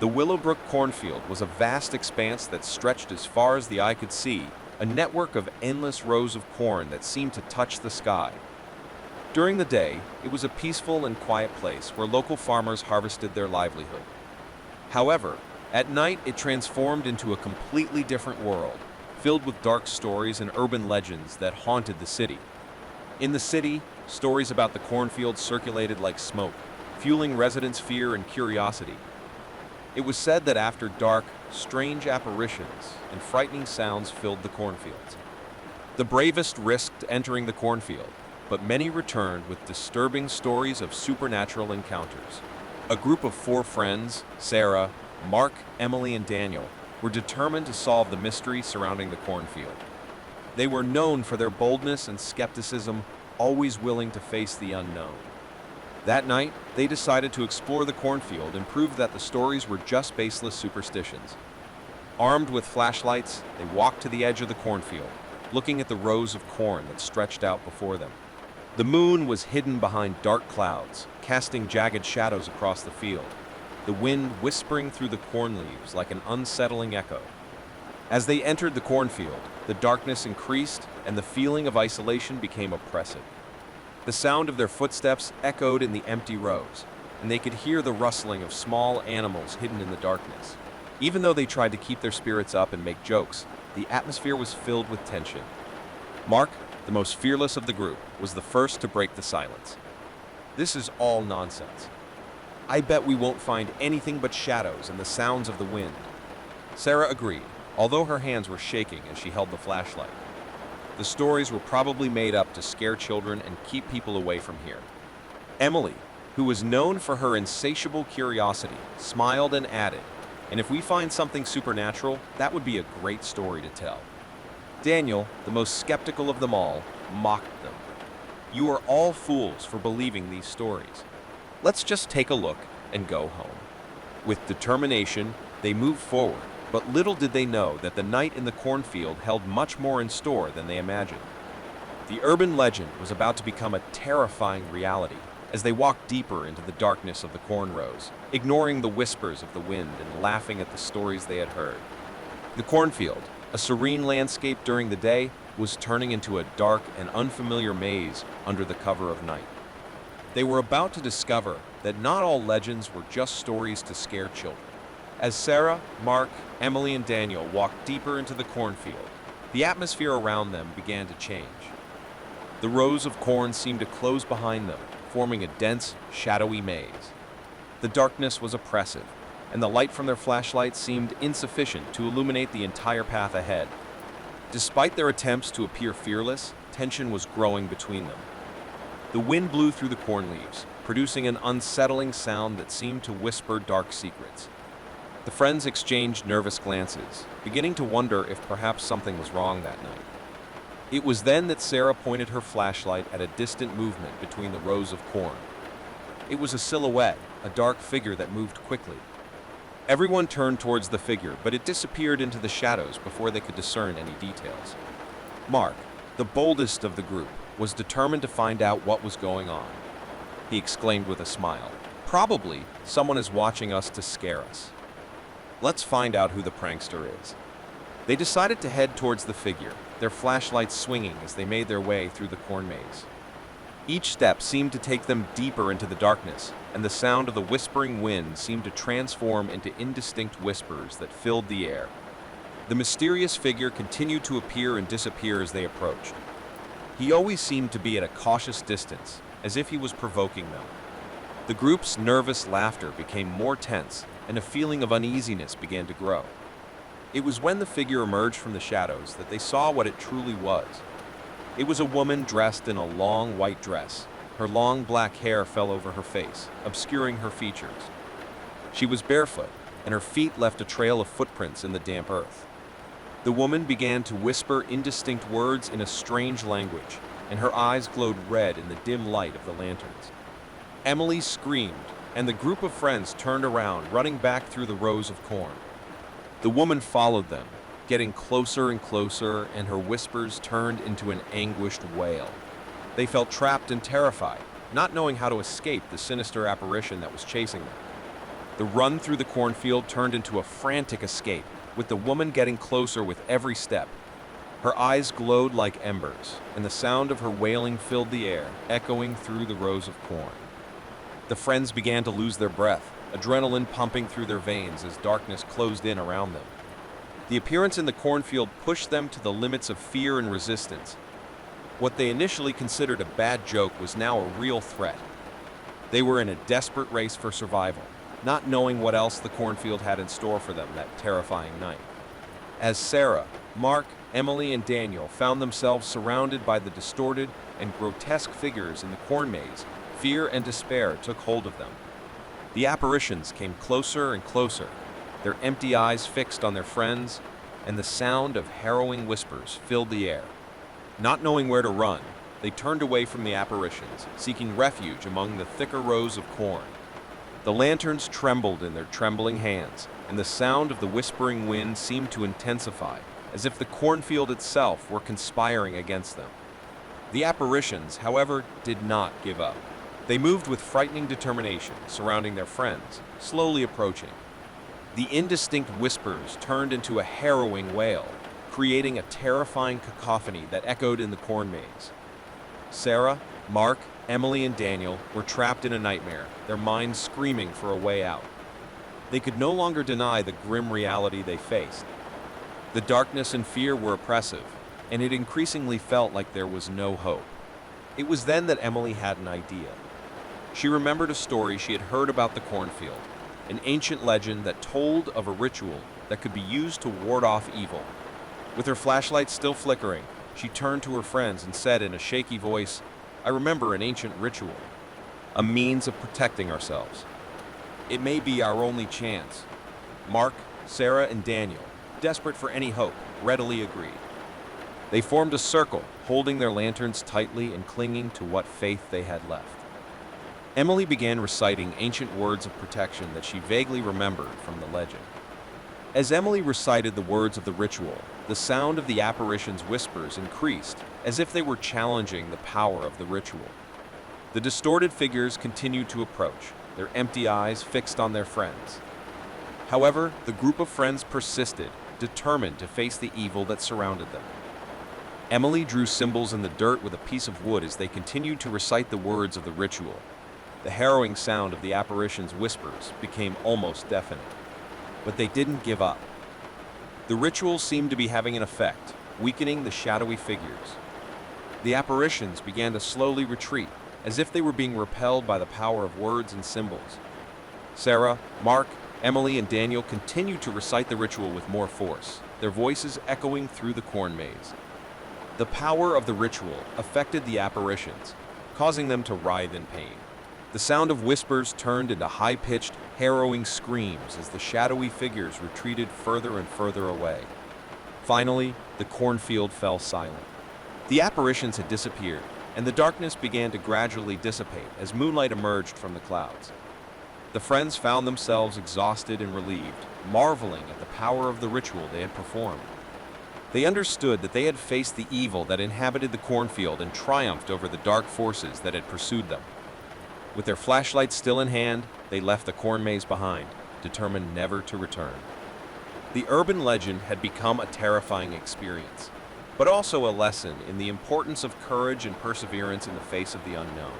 The Willowbrook cornfield was a vast expanse that stretched as far as the eye could see, a network of endless rows of corn that seemed to touch the sky. During the day, it was a peaceful and quiet place where local farmers harvested their livelihood. However, at night it transformed into a completely different world, filled with dark stories and urban legends that haunted the city. In the city, stories about the cornfield circulated like smoke, fueling residents' fear and curiosity. It was said that after dark, strange apparitions and frightening sounds filled the cornfields. The bravest risked entering the cornfield, but many returned with disturbing stories of supernatural encounters. A group of 4 friends, Sarah, Mark, Emily, and Daniel, were determined to solve the mystery surrounding the cornfield. They were known for their boldness and skepticism, always willing to face the unknown. That night, they decided to explore the cornfield and prove that the stories were just baseless superstitions. Armed with flashlights, they walked to the edge of the cornfield, looking at the rows of corn that stretched out before them. The moon was hidden behind dark clouds, casting jagged shadows across the field, the wind whispering through the corn leaves like an unsettling echo. As they entered the cornfield, the darkness increased and the feeling of isolation became oppressive. The sound of their footsteps echoed in the empty rows, and they could hear the rustling of small animals hidden in the darkness. Even though they tried to keep their spirits up and make jokes, the atmosphere was filled with tension. Mark, the most fearless of the group, was the first to break the silence. "This is all nonsense. I bet we won't find anything but shadows and the sounds of the wind." Sarah agreed, although her hands were shaking as she held the flashlight. The stories were probably made up to scare children and keep people away from here. Emily, who was known for her insatiable curiosity, smiled and added, "And if we find something supernatural, that would be a great story to tell." Daniel, the most skeptical of them all, mocked them. "You are all fools for believing these stories. Let's just take a look and go home." With determination, they moved forward, but little did they know that the night in the cornfield held much more in store than they imagined. The urban legend was about to become a terrifying reality as they walked deeper into the darkness of the corn rows, ignoring the whispers of the wind and laughing at the stories they had heard. The cornfield, a serene landscape during the day, was turning into a dark and unfamiliar maze under the cover of night. They were about to discover that not all legends were just stories to scare children. As Sarah, Mark, Emily, and Daniel walked deeper into the cornfield, the atmosphere around them began to change. The rows of corn seemed to close behind them, forming a dense, shadowy maze. The darkness was oppressive, and the light from their flashlights seemed insufficient to illuminate the entire path ahead. Despite their attempts to appear fearless, tension was growing between them. The wind blew through the corn leaves, producing an unsettling sound that seemed to whisper dark secrets. The friends exchanged nervous glances, beginning to wonder if perhaps something was wrong that night. It was then that Sarah pointed her flashlight at a distant movement between the rows of corn. It was a silhouette, a dark figure that moved quickly. Everyone turned towards the figure, but it disappeared into the shadows before they could discern any details. Mark, the boldest of the group, was determined to find out what was going on. He exclaimed with a smile, "Probably someone is watching us to scare us. Let's find out who the prankster is." They decided to head towards the figure, their flashlights swinging as they made their way through the corn maze. Each step seemed to take them deeper into the darkness, and the sound of the whispering wind seemed to transform into indistinct whispers that filled the air. The mysterious figure continued to appear and disappear as they approached. He always seemed to be at a cautious distance, as if he was provoking them. The group's nervous laughter became more tense, and a feeling of uneasiness began to grow. It was when the figure emerged from the shadows that they saw what it truly was. It was a woman dressed in a long white dress. Her long black hair fell over her face, obscuring her features. She was barefoot, and her feet left a trail of footprints in the damp earth. The woman began to whisper indistinct words in a strange language, and her eyes glowed red in the dim light of the lanterns. Emily screamed, and the group of friends turned around, running back through the rows of corn. The woman followed them, getting closer and closer, and her whispers turned into an anguished wail. They felt trapped and terrified, not knowing how to escape the sinister apparition that was chasing them. The run through the cornfield turned into a frantic escape, with the woman getting closer with every step. Her eyes glowed like embers, and the sound of her wailing filled the air, echoing through the rows of corn. The friends began to lose their breath, adrenaline pumping through their veins as darkness closed in around them. The appearance in the cornfield pushed them to the limits of fear and resistance. What they initially considered a bad joke was now a real threat. They were in a desperate race for survival, not knowing what else the cornfield had in store for them that terrifying night. As Sarah, Mark, Emily, and Daniel found themselves surrounded by the distorted and grotesque figures in the corn maze, fear and despair took hold of them. The apparitions came closer and closer, their empty eyes fixed on their friends, and the sound of harrowing whispers filled the air. Not knowing where to run, they turned away from the apparitions, seeking refuge among the thicker rows of corn. The lanterns trembled in their trembling hands, and the sound of the whispering wind seemed to intensify, as if the cornfield itself were conspiring against them. The apparitions, however, did not give up. They moved with frightening determination, surrounding their friends, slowly approaching. The indistinct whispers turned into a harrowing wail, creating a terrifying cacophony that echoed in the corn maze. Sarah, Mark, Emily, and Daniel were trapped in a nightmare, their minds screaming for a way out. They could no longer deny the grim reality they faced. The darkness and fear were oppressive, and it increasingly felt like there was no hope. It was then that Emily had an idea. She remembered a story she had heard about the cornfield, an ancient legend that told of a ritual that could be used to ward off evil. With her flashlight still flickering, she turned to her friends and said in a shaky voice, "I remember an ancient ritual, a means of protecting ourselves. It may be our only chance." Mark, Sarah, and Daniel, desperate for any hope, readily agreed. They formed a circle, holding their lanterns tightly and clinging to what faith they had left. Emily began reciting ancient words of protection that she vaguely remembered from the legend. As Emily recited the words of the ritual, the sound of the apparition's whispers increased, as if they were challenging the power of the ritual. The distorted figures continued to approach, their empty eyes fixed on their friends. However, the group of friends persisted, determined to face the evil that surrounded them. Emily drew symbols in the dirt with a piece of wood as they continued to recite the words of the ritual. The harrowing sound of the apparition's whispers became almost deafening. But they didn't give up. The ritual seemed to be having an effect, weakening the shadowy figures. The apparitions began to slowly retreat, as if they were being repelled by the power of words and symbols. Sarah, Mark, Emily, and Daniel continued to recite the ritual with more force, their voices echoing through the corn maze. The power of the ritual affected the apparitions, causing them to writhe in pain. The sound of whispers turned into high-pitched, harrowing screams as the shadowy figures retreated further and further away. Finally, the cornfield fell silent. The apparitions had disappeared, and the darkness began to gradually dissipate as moonlight emerged from the clouds. The friends found themselves exhausted and relieved, marveling at the power of the ritual they had performed. They understood that they had faced the evil that inhabited the cornfield and triumphed over the dark forces that had pursued them. With their flashlights still in hand, they left the corn maze behind, determined never to return. The urban legend had become a terrifying experience, but also a lesson in the importance of courage and perseverance in the face of the unknown.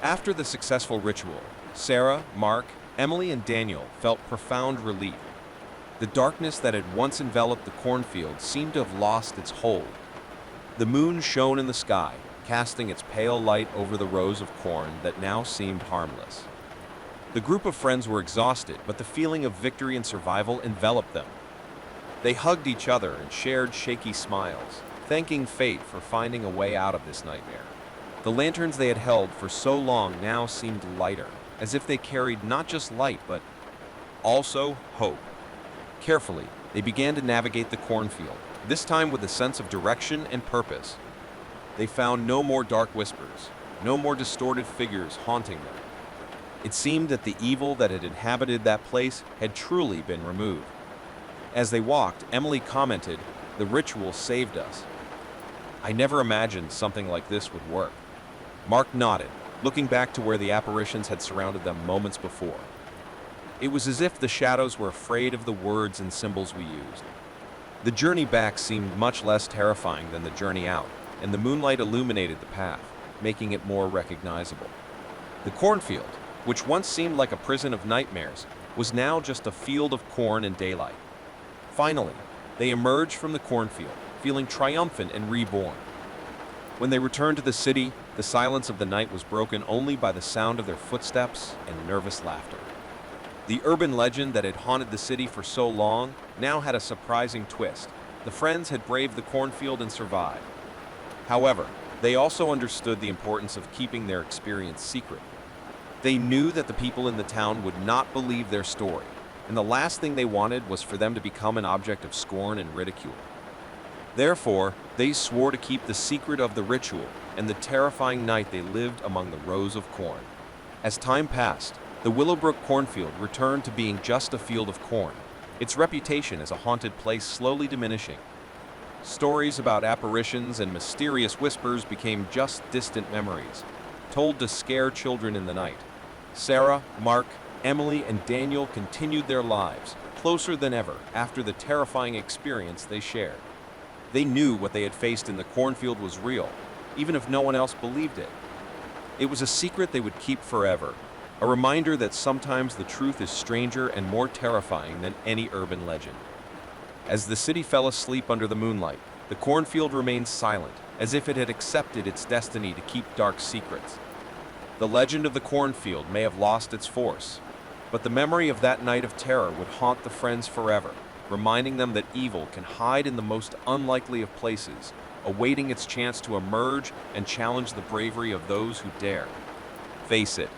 After the successful ritual, Sarah, Mark, Emily, and Daniel felt profound relief. The darkness that had once enveloped the cornfield seemed to have lost its hold. The moon shone in the sky, casting its pale light over the rows of corn that now seemed harmless. The group of friends were exhausted, but the feeling of victory and survival enveloped them. They hugged each other and shared shaky smiles, thanking fate for finding a way out of this nightmare. The lanterns they had held for so long now seemed lighter, as if they carried not just light, but also hope. Carefully, they began to navigate the cornfield, this time with a sense of direction and purpose. They found no more dark whispers, no more distorted figures haunting them. It seemed that the evil that had inhabited that place had truly been removed. As they walked, Emily commented, "The ritual saved us." "I never imagined something like this would work." Mark nodded, looking back to where the apparitions had surrounded them moments before. It was as if the shadows were afraid of the words and symbols we used. The journey back seemed much less terrifying than the journey out, and the moonlight illuminated the path, making it more recognizable. The cornfield, which once seemed like a prison of nightmares, was now just a field of corn and daylight. Finally, they emerged from the cornfield, feeling triumphant and reborn. When they returned to the city, the silence of the night was broken only by the sound of their footsteps and nervous laughter. The urban legend that had haunted the city for so long now had a surprising twist. The friends had braved the cornfield and survived. However, they also understood the importance of keeping their experience secret. They knew that the people in the town would not believe their story, and the last thing they wanted was for them to become an object of scorn and ridicule. Therefore, they swore to keep the secret of the ritual and the terrifying night they lived among the rows of corn. As time passed, the Willowbrook cornfield returned to being just a field of corn, its reputation as a haunted place slowly diminishing. Stories about apparitions and mysterious whispers became just distant memories, told to scare children in the night. Sarah, Mark, Emily, and Daniel continued their lives, closer than ever after the terrifying experience they shared. They knew what they had faced in the cornfield was real, even if no one else believed it. It was a secret they would keep forever, a reminder that sometimes the truth is stranger and more terrifying than any urban legend. As the city fell asleep under the moonlight, the cornfield remained silent, as if it had accepted its destiny to keep dark secrets. The legend of the cornfield may have lost its force, but the memory of that night of terror would haunt the friends forever, reminding them that evil can hide in the most unlikely of places, awaiting its chance to emerge and challenge the bravery of those who dare. Face it,